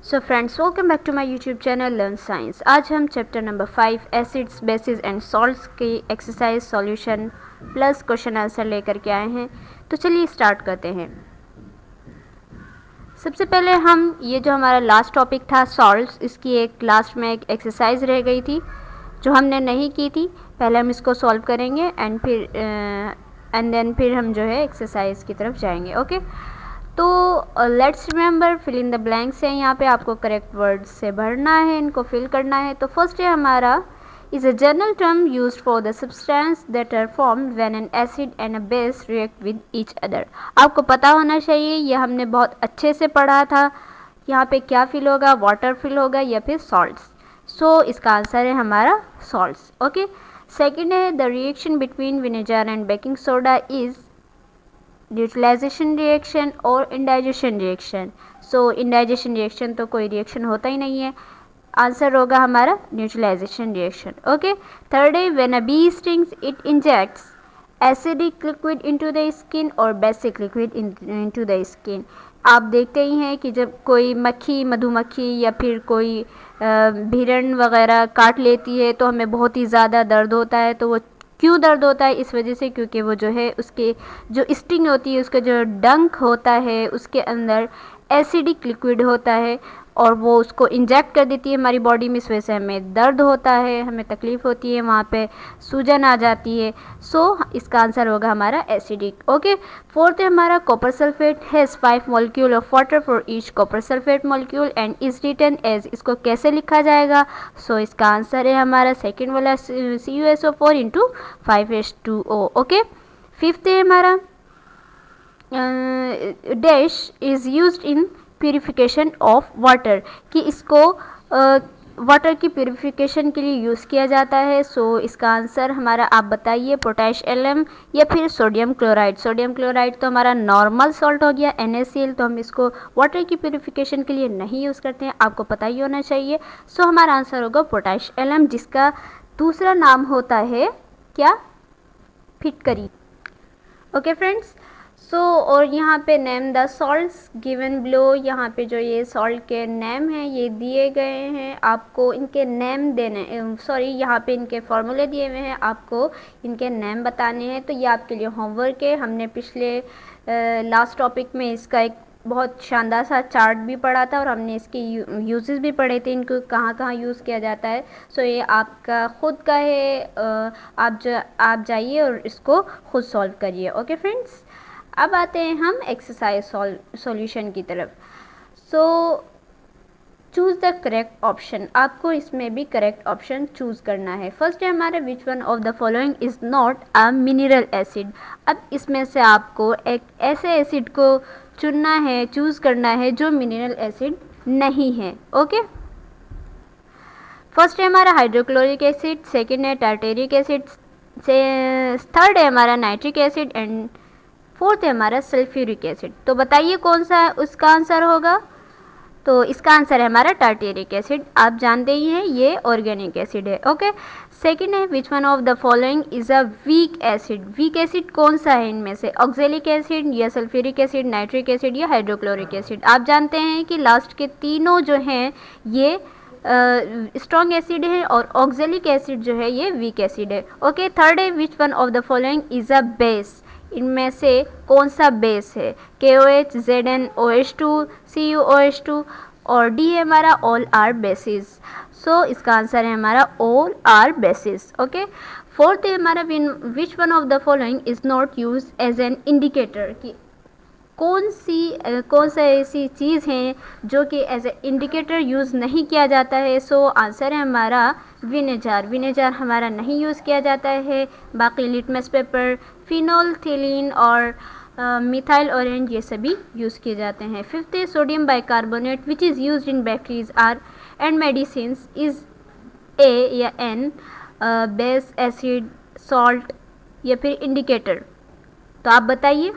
So friends, welcome back to my YouTube channel learn science. आज हम chapter number 5 acids bases and salts की exercise solution plus question answer लेकर के आए हैं। तो चलिए स्टार्ट करते हैं। सबसे पहले हम ये जो हमारा लास्ट टॉपिक था सॉल्ट्स, इसकी एक लास्ट में एक एक्सरसाइज रह गई थी जो हमने नहीं की थी। पहले हम इसको सॉल्व करेंगे एंड फिर हम जो है एक्सरसाइज की तरफ जाएंगे। ओके, तो let's remember fill in the blanks है। यहाँ पे आपको करेक्ट वर्ड्स से भरना है, इनको फिल करना है। तो फर्स्ट है हमारा is a general term used for the substance that are formed when an acid and a base react with each other। आपको पता होना चाहिए, यह हमने बहुत अच्छे से पढ़ा था। यहाँ पे क्या फिल होगा, वाटर फिल होगा या फिर सॉल्ट्स। सो इसका आंसर है हमारा सॉल्ट्स। ओके, सेकेंड है the reaction between vinegar and baking soda is neutralisation reaction और इंडाइजेशन रिएक्शन। सो इंडाइजेशन रिएक्शन तो कोई रिएक्शन होता ही नहीं है, आंसर होगा हमारा न्यूट्रलाइजेशन रिएक्शन। ओके, थर्ड है when a bee stings it injects acidic liquid into the skin और basic liquid into the skin. आप देखते ही हैं कि जब कोई मक्खी, मधुमक्खी या फिर कोई भिरण वगैरह काट लेती है तो हमें बहुत ही ज़्यादा दर्द होता है। तो वो क्यों दर्द होता है? इस वजह से क्योंकि वो जो है उसके जो स्टिंग होती है, उसका जो डंक होता है, उसके अंदर एसिडिक लिक्विड होता है और वो उसको इंजेक्ट कर देती है हमारी बॉडी में। इस वजह से हमें दर्द होता है, हमें तकलीफ़ होती है, वहाँ पे सूजन आ जाती है। सो इसका आंसर होगा हमारा एसिडिक। ओके, फोर्थ है हमारा copper sulphate has 5 molecule of water for each copper sulphate molecule and is written as. इसको कैसे लिखा जाएगा? सो इसका आंसर है हमारा सेकेंड वाला CuSO4 into 5H2O। Okay, fifth है हमारा dash is used in purification of water, कि इसको वाटर की प्यूरिफिकेशन के लिए यूज़ किया जाता है। सो इसका आंसर हमारा आप बताइए, पोटैश LM या फिर सोडियम क्लोराइड। सोडियम क्लोराइड तो हमारा नॉर्मल सॉल्ट हो गया, NaCl, तो हम इसको वाटर की प्यूरिफिकेशन के लिए नहीं यूज़ करते हैं, आपको पता ही होना चाहिए। सो हमारा आंसर होगा पोटैश LM, जिसका दूसरा नाम होता है क्या? फिटकरी। ओके फ्रेंड्स, सो और यहाँ पे name the salts given below. यहाँ पे जो ये सॉल्ट के नेम हैं ये दिए गए हैं, आपको इनके नेम देने, सॉरी यहाँ पे इनके फॉर्मूले दिए हुए हैं, आपको इनके नेम बताने हैं। तो ये आपके लिए होमवर्क है। हमने पिछले लास्ट टॉपिक में इसका एक बहुत शानदार सा चार्ट भी पढ़ा था और हमने इसके यूजेस भी पढ़े थे, इनको कहाँ कहाँ यूज़ किया जाता है। सो ये आपका ख़ुद का है, आप जाइए और इसको खुद सॉल्व करिए। ओके फ्रेंड्स, अब आते हैं हम एक्सरसाइज सॉल्यूशन की तरफ। सो चूज़ द करेक्ट ऑप्शन, आपको इसमें भी करेक्ट ऑप्शन चूज़ करना है। फर्स्ट है हमारा which one of the following is not a mineral acid. अब इसमें से आपको एक ऐसे एसिड को चुनना है, चूज़ करना है जो मिनरल एसिड नहीं है। ओके, फर्स्ट है हमारा हाइड्रोक्लोरिक एसिड, सेकेंड है टार्टेरिक एसिड, थर्ड है हमारा नाइट्रिक एसिड एंड फोर्थ है हमारा सल्फ्यूरिक एसिड। तो बताइए कौन सा उसका आंसर होगा? तो इसका आंसर है हमारा टार्टेरिक एसिड। आप जानते ही हैं ये ऑर्गेनिक एसिड है। ओके, सेकंड है विच one of the following is a weak acid. Weak acid कौन सा है इनमें से? ऑक्जेलिक एसिड या सल्फ्यूरिक एसिड, नाइट्रिक एसिड या हाइड्रोक्लोरिक एसिड। आप जानते हैं कि लास्ट के तीनों जो हैं ये स्ट्रॉन्ग एसिड है और ऑक्जेलिक एसिड जो है ये वीक एसिड है। ओके, थर्ड है विच one of the following is a base. इनमें से कौन सा बेस है? KOH, ZnOH2, CuOH2 और D है हमारा ऑल आर बेसिस। सो इसका आंसर है हमारा all are basis. Okay, fourth है हमारा which one of the following is not use as an indicator, कि कौन सा ऐसी चीज़ है जो कि एज ए इंडिकेटर यूज़ नहीं किया जाता है। सो आंसर है हमारा विनेगर। विनेगर हमारा नहीं यूज़ किया जाता है, बाकी लिटमस पेपर, फिनोल्थिलीन और मिथाइल ऑरेंज ये सभी यूज़ किए जाते हैं। फिफ्थ है sodium bicarbonate which is used in batteries are and medicines is A या N बेस, एसिड, सॉल्ट या फिर इंडिकेटर। तो आप बताइए,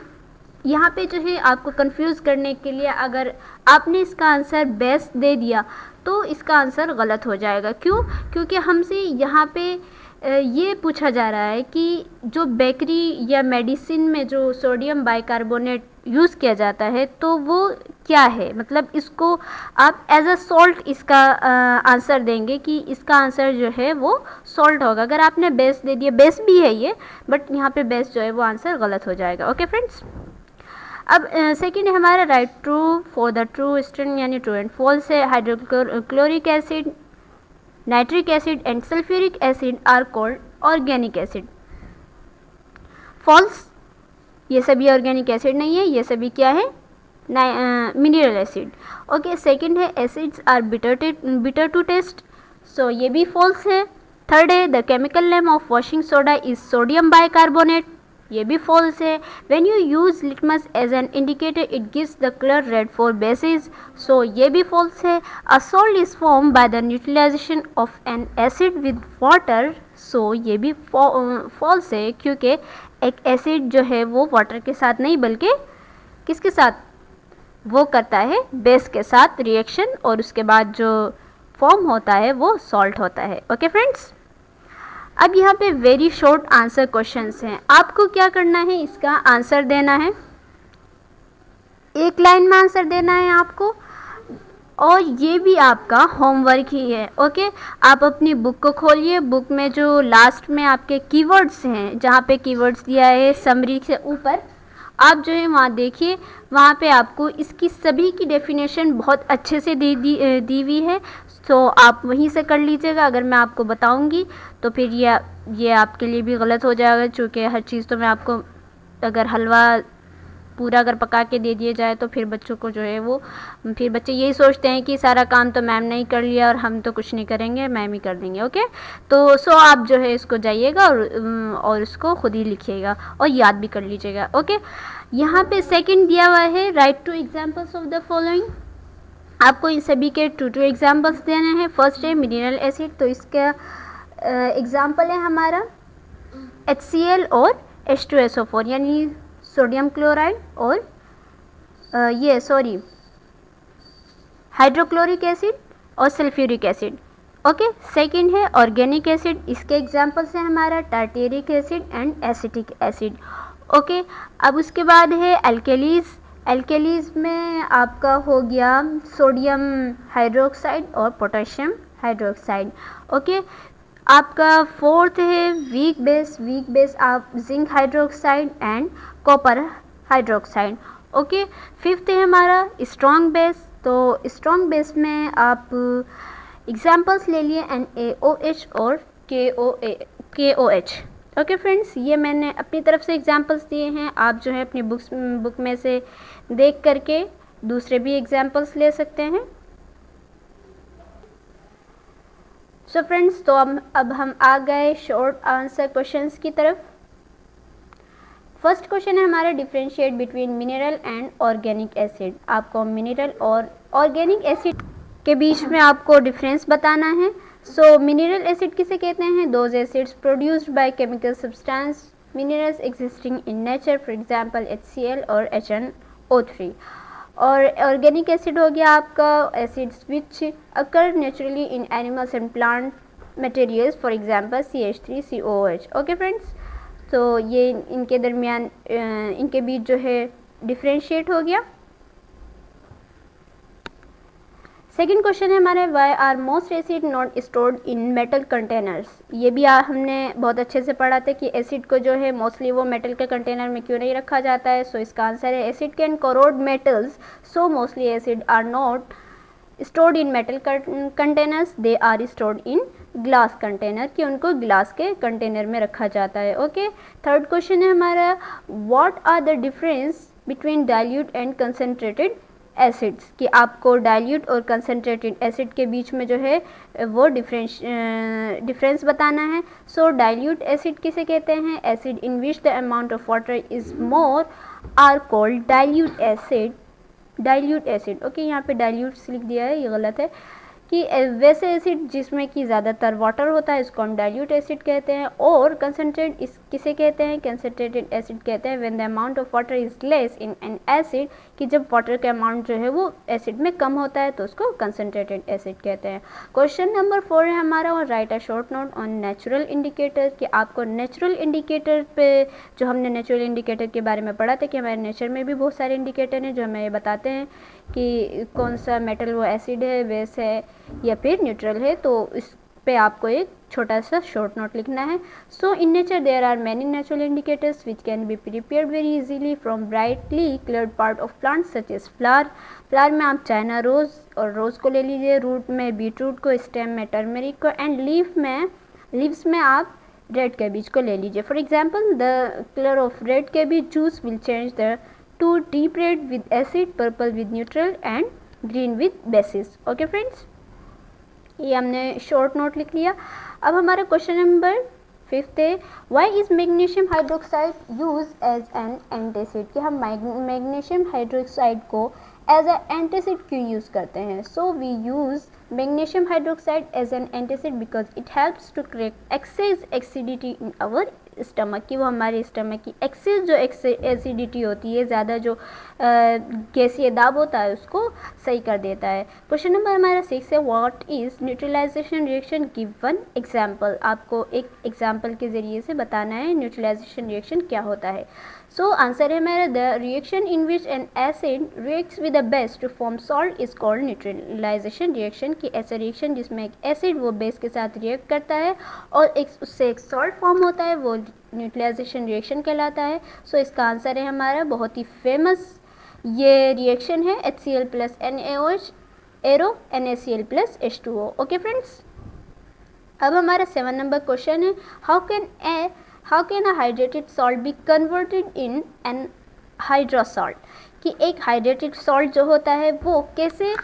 यहाँ पे जो है आपको कंफ्यूज करने के लिए अगर आपने इसका आंसर बेस दे दिया तो इसका आंसर गलत हो जाएगा। क्यों? क्योंकि हमसे यहाँ पे ये पूछा जा रहा है कि जो बेकरी या मेडिसिन में जो सोडियम बाइकार्बोनेट यूज़ किया जाता है तो वो क्या है, मतलब इसको आप एज अ सॉल्ट इसका आंसर देंगे कि इसका आंसर जो है वो सॉल्ट होगा। अगर आपने बेस दे दिया, बेस भी है ये, बट यहाँ पे बेस जो है वो आंसर गलत हो जाएगा। ओके फ्रेंड्स, अब सेकंड है हमारा write true for the true statement यानी ट्रू एंड फॉल्स है। Hydrochloric acid, nitric acid and sulphuric acid are called organic acid. False, ये सभी ऑर्गेनिक एसिड नहीं है, ये सभी क्या है, मिनरल एसिड। ओके, सेकंड है acids are bitter to taste, so ये भी फॉल्स है। थर्ड है the chemical name of washing soda is sodium bicarbonate, ये भी फॉल्स है। When you use litmus as an indicator it gives the colour red for bases, so ये भी false है। A salt is form by the neutralisation of an acid with water, so ये भी false है, क्योंकि एक acid जो है वो वाटर के साथ नहीं बल्कि किसके साथ, वो करता है बेस के साथ रिएक्शन, और उसके बाद जो फॉर्म होता है वो सॉल्ट होता है। ओके फ्रेंड्स, अब यहाँ पे वेरी शॉर्ट आंसर क्वेश्चंस हैं, आपको क्या करना है, इसका आंसर देना है, एक लाइन में आंसर देना है आपको, और ये भी आपका होमवर्क ही है। ओके, आप अपनी बुक को खोलिए, बुक में जो लास्ट में आपके कीवर्ड्स हैं, जहाँ पे कीवर्ड्स दिया है समरी से ऊपर, आप जो है वहाँ देखिए, वहाँ पे आपको इसकी सभी की डेफिनेशन बहुत अच्छे से दी हुई है, तो आप वहीं से कर लीजिएगा। अगर मैं आपको बताऊंगी तो फिर ये आपके लिए भी गलत हो जाएगा, क्योंकि हर चीज़ तो मैं आपको, अगर हलवा पूरा अगर पका के दे दिया जाए तो फिर बच्चों को जो है वो, फिर बच्चे यही सोचते हैं कि सारा काम तो मैम ने ही कर लिया और हम तो कुछ नहीं करेंगे, मैम ही कर देंगे। ओके, तो सो आप जो है इसको जाइएगा और इसको खुद ही लिखिएगा और याद भी कर लीजिएगा। ओके, यहाँ पे सेकंड दिया हुआ है right two examples of the following, आपको इन सभी के टू एग्जाम्पल्स देने हैं। फर्स्ट है मिनरल एसिड, तो इसका एग्जाम्पल है हमारा HCl और H2SO4 यानी सोडियम क्लोराइड और हाइड्रोक्लोरिक एसिड और सल्फ्यूरिक एसिड। ओके, सेकंड है ऑर्गेनिक एसिड, इसके एग्जांपल्स हैं हमारा tartaric acid and acetic acid. Okay, अब उसके बाद है एल्केलीज, एल्केलीज में आपका हो गया सोडियम हाइड्रोक्साइड और पोटेशियम हाइड्रोक्साइड। ओके, आपका फोर्थ है वीक बेस, वीक बेस आप zinc hydroxide and copper hydroxide. Okay, fifth है हमारा स्ट्रॉन्ग बेस, तो स्ट्रॉन्ग बेस में आप एग्जांपल्स ले लिए NaOH और KOH। ओके फ्रेंड्स, ये मैंने अपनी तरफ से एग्जांपल्स दिए हैं, आप जो है अपनी बुक में से देख करके दूसरे भी एग्जांपल्स ले सकते हैं। सो फ्रेंड्स, तो अब हम आ गए शॉर्ट आंसर क्वेश्चंस की तरफ। फर्स्ट क्वेश्चन है हमारा differentiate between mineral and organic acid, आपको मिनरल और ऑर्गेनिक एसिड के बीच में आपको डिफरेंस बताना है। सो मिनरल एसिड किसे कहते हैं, those acids produced by chemical substance minerals existing in nature, for example HCl और HNO3। और ऑर्गेनिक एसिड हो गया आपका acids which occur naturally in animals and plant materials, for example CH3COOH। Okay friends, तो ये इनके दरमियान इनके बीच जो है डिफरेंशिएट हो गया। सेकेंड क्वेश्चन है हमारे why are most acid not stored in metal containers, ये भी हमने बहुत अच्छे से पढ़ा था कि एसिड को जो है मोस्टली वो मेटल के कंटेनर में क्यों नहीं रखा जाता है। सो इसका आंसर है acid can corrode metals, so mostly acid are not stored in metal containers, they are stored in glass container, कि उनको ग्लास के कंटेनर में रखा जाता है। ओके, थर्ड क्वेश्चन है हमारा what are the difference between dilute and concentrated acids, कि आपको डाइल्यूट और कंसनट्रेटेड एसिड के बीच में जो है वो डिफरेंस बताना है। सो डाइल्यूट एसिड किसे कहते हैं, acid in which the amount of water is more are called dilute acid, dilute acid. Okay, यहाँ पे डाइल्यूट्स लिख दिया है, ये गलत है, कि वैसे एसिड जिसमें कि ज़्यादातर वाटर होता है इसको हम डाइल्यूट एसिड कहते हैं, और कंसनट्रेट इस किसे कहते हैं, कंसनट्रेटेड एसिड कहते हैं when the amount of water is less in an acid, कि जब वाटर का अमाउंट जो है वो एसिड में कम होता है तो उसको कंसनट्रेटेड एसिड कहते हैं। क्वेश्चन नंबर 4 है हमारा, और right a short note on natural indicator, कि आपको नेचुरल इंडिकेटर पे, जो हमने नेचुरल इंडिकेटर के बारे में पढ़ा था कि हमारे नेचर में भी बहुत सारे इंडिकेटर हैं जो हमें बताते हैं कि कौन सा मेटल वो एसिड है, बेस है या फिर न्यूट्रल है, तो इस पे आपको एक छोटा सा शॉर्ट नोट लिखना है। So in nature there are many natural indicators which can be prepared very easily from brightly coloured part of plant such as flower. Flower में आप चाइना रोज़ और रोज़ को ले लीजिए, रूट में बीट रूट को, स्टेम में टर्मरिक को, एंड लीव्स में आप रेड कैबेज को ले लीजिए। For example the colour of red cabbage juice will change the two deep read with acid, purple with neutral and green with basis. Okay friends, ये हमने short note लिख लिया। अब हमारा क्वेश्चन नंबर 5 है, why is magnesium hydroxide use as an antacid, कि हम magnesium hydroxide को एज ए एंटासिड क्यों यूज़ करते हैं। So we use magnesium hydroxide as an antacid because it helps to correct excess acidity in our stomach, कि वो हमारे stomach की एक्सेस जो एसिडिटी होती है, ज़्यादा जो गैसीय दाब होता है उसको सही कर देता है। क्वेश्चन नंबर हमारा 6 है, what is neutralization reaction, give one example, आपको एक एग्जाम्पल के ज़रिए से बताना है न्यूट्रलाइजेशन रिएक्शन क्या होता है। सो आंसर है मेरा, the reaction in which an acid reacts with the base to form salt is called neutralization reaction, कि ऐसा रिएक्शन जिसमें एक एसिड वो बेस के साथ रिएक्ट करता है और उससे एक सॉल्ट फॉर्म होता है, वो न्यूट्रलाइजेशन रिएक्शन कहलाता है। सो इसका आंसर है हमारा, बहुत ही फेमस ये रिएक्शन है HCl plus NaOH arrow NaCl plus H2O। Okay friends, अब हमारा 7 नंबर क्वेश्चन है, how can a hydrated salt be converted in an hydro salt, कि एक हाइड्रेटेड सॉल्ट जो होता है वो कैसे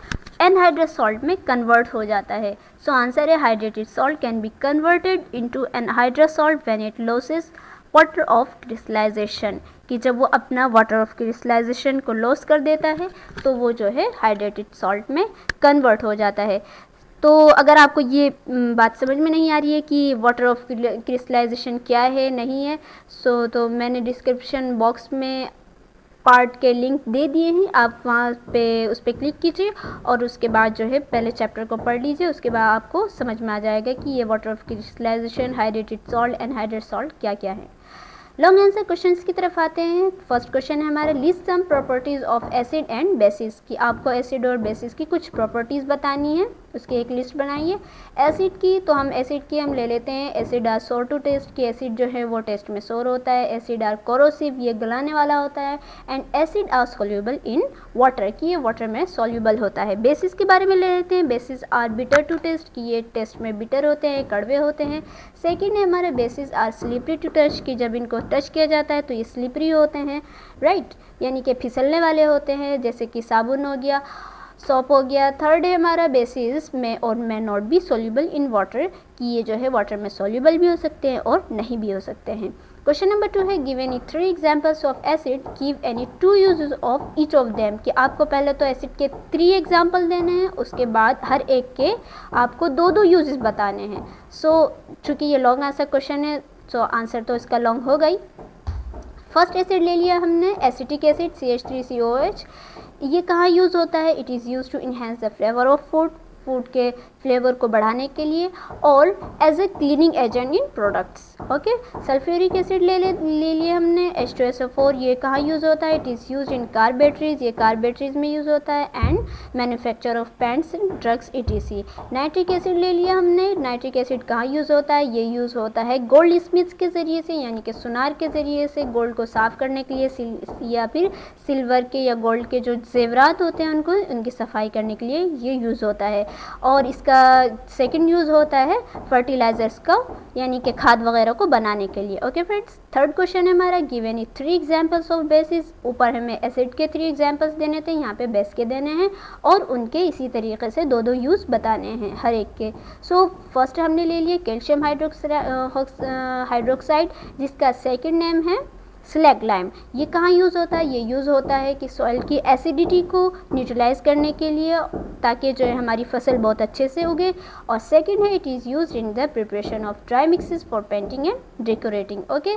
एनहाइड्रस सॉल्ट में कन्वर्ट हो जाता है। सो आंसर है, hydrated salt can be converted into anhydrous salt when it loses water of crystallization, कि जब वो अपना वाटर ऑफ क्रिस्टलाइजेशन को लॉस कर देता है तो वो जो है हाइड्रेटेड सॉल्ट में कन्वर्ट हो जाता है। तो अगर आपको ये बात समझ में नहीं आ रही है कि वाटर ऑफ क्रिस्टलाइजेशन क्या है नहीं है, सो तो मैंने डिस्क्रिप्शन बॉक्स में पार्ट के लिंक दे दिए हैं, आप वहाँ पे उस पर क्लिक कीजिए और उसके बाद जो है पहले चैप्टर को पढ़ लीजिए, उसके बाद आपको समझ में आ जाएगा कि ये water of crystallization, hydrated salt, anhydrate salt क्या क्या है। लॉन्ग आंसर क्वेश्चंस की तरफ आते हैं। फर्स्ट क्वेश्चन है हमारा, list some properties of acid and bases, कि आपको एसिड और बेसिस की कुछ प्रॉपर्टीज़ बतानी है, उसकी एक लिस्ट बनाइए। एसिड की, तो हम एसिड की हम ले लेते हैं, एसिड आर सोर टू टेस्ट, कि एसिड जो है वो टेस्ट में सोर होता है। एसिड आर कोरोसिव, ये गलाने वाला होता है। And acid are soluble in water, कि ये वाटर में सोल्यूबल होता है। बेसिस के बारे में ले लेते हैं, bases are bitter to taste, कि ये टेस्ट में बिटर होते हैं, कड़वे होते हैं। सेकेंड है हमारे, bases are slippery to touch, कि जब इनको टच किया जाता है तो ये स्लिपरी होते हैं, राइट, यानी कि फिसलने वाले होते हैं, जैसे कि साबुन हो गया, सॉप हो गया। थर्ड है हमारा, बेसिस में और may not be soluble in water, कि ये जो है वाटर में सोल्यूबल भी हो सकते हैं और नहीं भी हो सकते हैं। क्वेश्चन नंबर 2 है, give any 3 examples of acid, give any 2 uses of each of them, कि आपको पहले तो एसिड के 3 एग्जाम्पल देने हैं, उसके बाद हर एक के आपको 2-2 यूजेस बताने हैं। सो चूँकि ये लॉन्ग आंसर क्वेश्चन है सो आंसर तो इसका लॉन्ग हो गई। फर्स्ट एसिड ले लिया हमने, एसिटिक एसिड CH3COOH, ये कहाँ यूज़ होता है, it is use to enhance the flavour of food के फ्लेवर को बढ़ाने के लिए और as a cleaning agent in products. Okay, sulphuric acid ले लिए हमने, H2SO4, ये कहाँ यूज़ होता है, it is use in car batteries, ये कार बैटरीज में यूज़ होता है, and manufacture of paints, drugs ETC। Nitric acid ले लिया हमने, नाइट्रिक एसिड कहाँ यूज़ होता है, ये यूज़ होता है गोल्ड स्मिथ्स के ज़रिए से, यानी कि सुनार के ज़रिए से गोल्ड को साफ़ करने के लिए, या फिर सिल्वर के या गोल्ड के जो जेवरात होते हैं उनको, उनकी सफाई करने के लिए ये यूज़ होता है। और इसका सेकंड यूज़ होता है फर्टिलाइजर्स का, यानी कि खाद वगैरह को बनाने के लिए। ओके फ्रेंड्स, थर्ड क्वेश्चन है हमारा, give any 3 examples of basis, ऊपर हमें एसिड के 3 एग्जाम्पल्स देने थे, यहाँ पे बेस के देने हैं और उनके इसी तरीके से 2-2 यूज़ बताने हैं हर एक के। सो फर्स्ट हमने ले लिए कैल्शियम हाइड्रोक्साइड, जिसका सेकेंड नेम है स्लैग लाइम, ये कहाँ यूज़ होता है? ये यूज़ होता है कि सॉइल की एसिडिटी को न्यूट्रलाइज करने के लिए, ताकि जो है हमारी फसल बहुत अच्छे से उगे। और सेकंड है, it is used in the preparation of dry mixes for painting and decorating. Okay,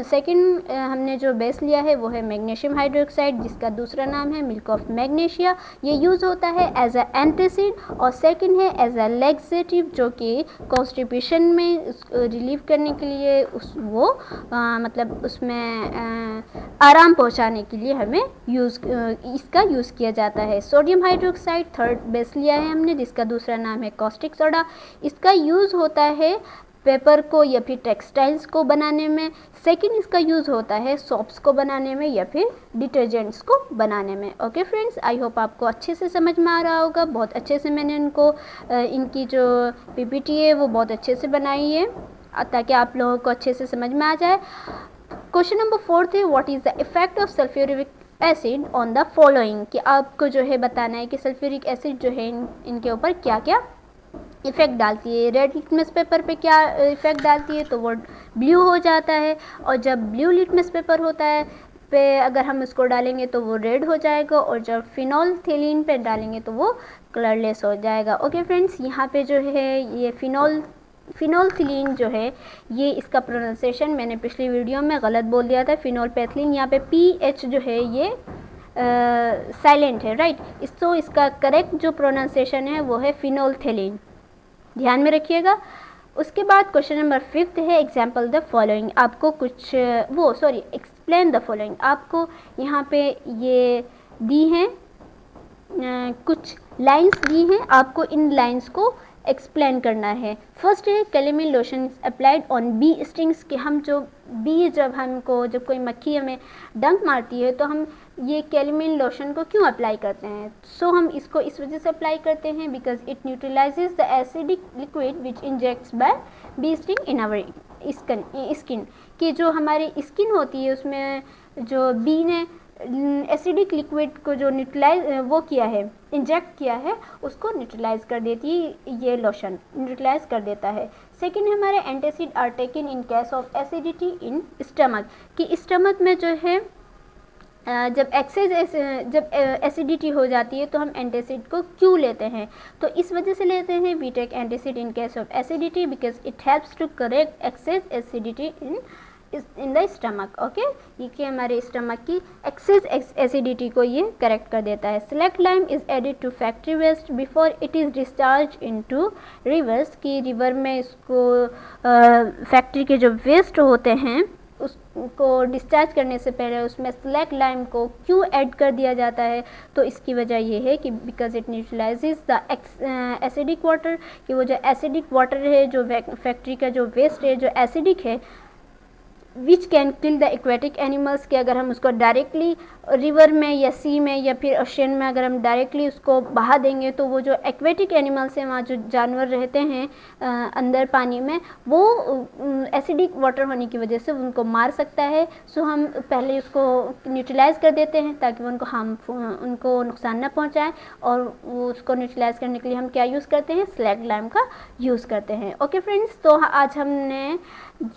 second हमने जो बेस लिया है वो है मैग्नीशियम हाइड्रोक्साइड, जिसका दूसरा नाम है मिल्क ऑफ मैग्नीशिया। ये यूज़ होता है एज अ एंटासिड। और सेकंड है एज अ लैक्सेटिव, जो कि कॉन्स्टिपेशन में रिलीव करने के लिए मतलब उसमें आराम पहुंचाने के लिए हमें इसका यूज़ किया जाता है। सोडियम हाइड्रोक्साइड थर्ड बेस लिया है हमने, जिसका दूसरा नाम है कॉस्टिक सोडा। इसका यूज़ होता है पेपर को या फिर टेक्सटाइल्स को बनाने में। सेकंड इसका यूज़ होता है सोप्स को बनाने में या फिर डिटर्जेंट्स को बनाने में। ओके फ्रेंड्स, आई होप आपको अच्छे से समझ में आ रहा होगा। बहुत अच्छे से मैंने इनकी जो पीपीटी है वो बहुत अच्छे से बनाई है, ताकि आप लोगों को अच्छे से समझ में आ जाए। क्वेश्चन नंबर 4 है, what is the effect of sulphuric acid on the following, कि आपको जो है बताना है कि सल्फ्यूरिक एसिड जो है इनके ऊपर क्या क्या इफ़ेक्ट डालती है। रेड लिटमस पेपर पे क्या इफ़ेक्ट डालती है, तो वो ब्लू हो जाता है। और जब ब्लू लिटमस पेपर होता है पे अगर हम उसको डालेंगे तो वो रेड हो जाएगा, और जब फिनोल्फथेलीन पे डालेंगे तो वो कलरलेस हो जाएगा। ओके फ्रेंड्स, यहाँ पे जो है ये फिनोल्फथेलीन जो है, ये इसका प्रोनाउंसिएशन मैंने पिछली वीडियो में गलत बोल दिया था, फिनोल्फथेलीन। यहाँ पे PH जो है ये साइलेंट है, राइट। तो इसका करेक्ट जो प्रोनाउंसिएशन है वो है फिनोल्फथेलीन, ध्यान में रखिएगा। उसके बाद क्वेश्चन नंबर 5 है, एग्जाम्पल द फॉलोइंग। आपको एक्सप्लेन द फॉलोइंग। आपको यहाँ पे ये दी हैं कुछ लाइंस दी हैं, आपको इन लाइंस को एक्सप्लेन करना है। फर्स्ट है, calamine lotion applied on bee stings, कि हम जब कोई मक्खी हमें डंक मारती है तो हम ये कैलेमिन लोशन को क्यों अप्लाई करते हैं? सो हम इसको इस वजह से अप्लाई करते हैं because it neutralizes the acidic liquid which injects by bee sting in our skin, कि जो हमारी स्किन होती है उसमें जो बी ने एसिडिक लिक्विड को जो इंजेक्ट किया है उसको न्यूट्रलाइज कर देती है, ये लोशन न्यूट्रलाइज कर देता है। सेकेंड हमारे antacid are taken in case of acidity in stomach, कि स्टमक में जो है जब एसिडिटी हो जाती है तो हम एंटासिड को क्यों लेते हैं? तो इस वजह से लेते हैं, we take antacid in case of acidity because it helps to correct excess acidity in the stomach. Okay, ये कि हमारे स्टमक की एक्सेस एसिडिटी को ये करेक्ट कर देता है। Slaked lime is added to factory waste before it is discharge into rivers, की रिवर में इसको फैक्ट्री के जो वेस्ट होते हैं उसको डिस्चार्ज करने से पहले उसमें स्लैग लाइम को क्यों ऐड कर दिया जाता है? तो इसकी वजह ये है कि because it neutralizes the acidic water, कि वो जो एसिडिक वाटर है, जो फैक्ट्री का जो वेस्ट है जो एसिडिक है, which can kill the aquatic animals, के अगर हम उसको डायरेक्टली रिवर में या सी में या फिर ओशन में अगर हम डायरेक्टली उसको बहा देंगे तो वो जो एक्वेटिक एनिमल्स हैं, वहाँ जो जानवर रहते हैं अंदर पानी में, वो एसिडिक वाटर होने की वजह से उनको मार सकता है। सो हम पहले उसको न्यूट्रलाइज कर देते हैं ताकि वो उनको नुकसान न पहुँचाएँ, और वो उसको न्यूट्रलाइज करने के लिए हम क्या यूज़ करते हैं? स्लैग लाइम का यूज़ करते हैं। ओके फ्रेंड्स, तो आज हमने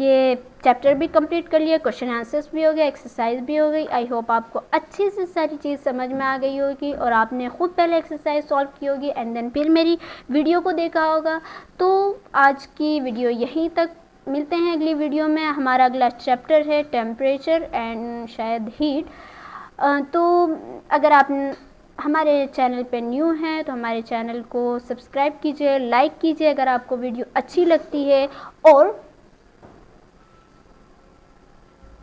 ये चैप्टर भी कंप्लीट कर लिया, क्वेश्चन आंसर्स भी हो गए, एक्सरसाइज भी हो गई। आई होप आपको अच्छे से सारी चीज़ समझ में आ गई होगी और आपने ख़ुद पहले एक्सरसाइज सॉल्व की होगी एंड देन फिर मेरी वीडियो को देखा होगा। तो आज की वीडियो यहीं तक, मिलते हैं अगली वीडियो में। हमारा अगला चैप्टर है टेम्परेचर एंड शायद हीट। तो अगर आप हमारे चैनल पे न्यू हैं तो हमारे चैनल को सब्सक्राइब कीजिए, लाइक कीजिए अगर आपको वीडियो अच्छी लगती है, और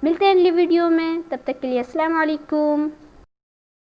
मिलते हैं अगली वीडियो में। तब तक के लिए अस्सलाम वालेकुम।